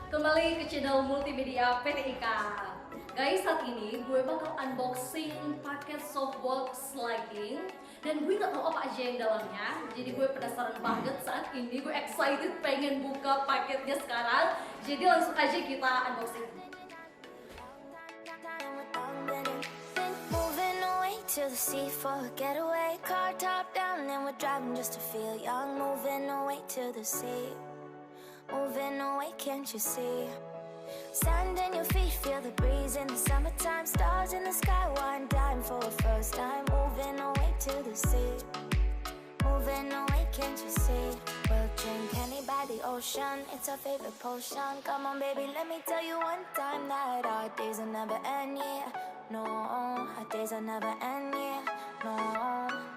Kembali ke channel multimedia PTIK. Guys, saat ini gue bakal unboxing paket softbox lighting. Dan gue gak tahu apa aja yang dalamnya. Jadi gue penasaran banget saat ini. Gue excited pengen buka paketnya sekarang. Jadi langsung aja kita unboxing. To the sea for a getaway, car top down and we're driving just to feel young. Moving away to the sea, moving away, can't you see? Sand in your feet, feel the breeze in the summertime. Stars in the sky, one dime for a first time. Moving away to the sea, moving away, can't you see? We'll drink honey by the ocean, it's our favorite potion. Come on baby, let me tell you one time that our days will never end, yeah. No, our days will never end, yeah. No.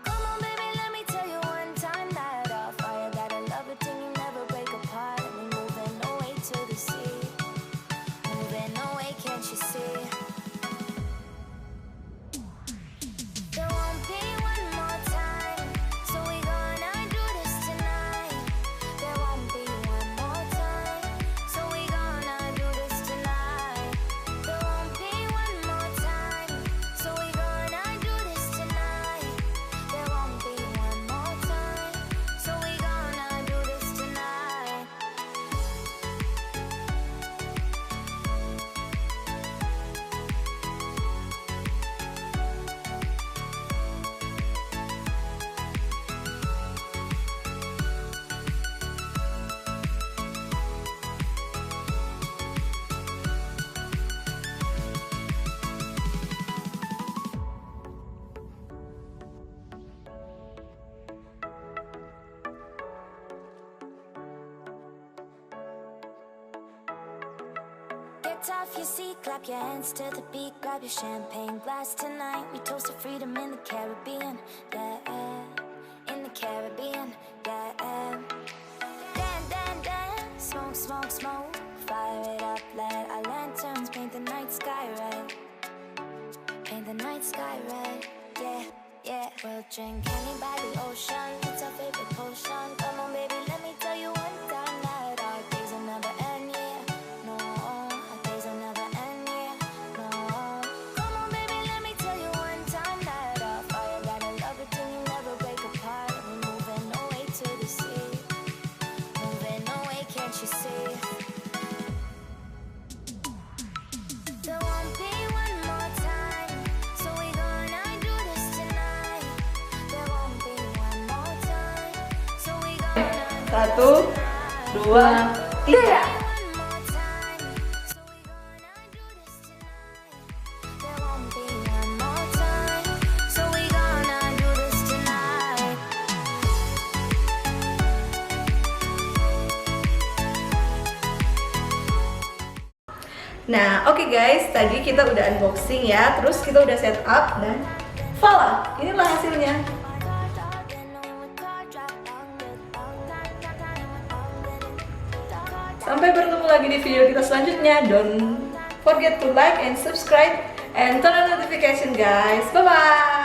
Come on baby, let me tell you one time that our fire got a love it till you never break apart. And we moving away to the sea, moving away, can't you see? There won't be one more time, so we gonna do this tonight. There won't be one more time, so we gonna do this tonight. There won't be one more time, so we gonna do this tonight. There won't be one more time, so we gonna do this tonight. Get off your seat, clap your hands to the beat, grab your champagne glass tonight. We toast to freedom in the Caribbean, yeah, in the Caribbean, yeah. Dan, dan, dan, smoke, smoke, smoke, fire it up, let our lanterns paint the night sky red. Paint the night sky red, yeah, yeah. We'll drink honey by the ocean, it's our favorite potion. Come on baby, let me tell you one time that our days will never end, yeah. No, our days will never end, yeah. No. Come on baby, let me tell you one time that our fire got a love it till you never break apart. And we're moving away to the sea, moving away, can't you see? There won't be one more time, so we gonna do this tonight. There won't be one more time, so we gonna do Satu, this dua, tiga. one more time, so we gonna do this tonight. There won't be one more time, so we gonna do this tonight. Nah, oke guys, tadi kita udah unboxing ya, terus kita udah set up dan voila, inilah hasilnya. Sampai bertemu lagi di video kita selanjutnya. Don't forget to like and subscribe and turn on notification guys. Bye bye.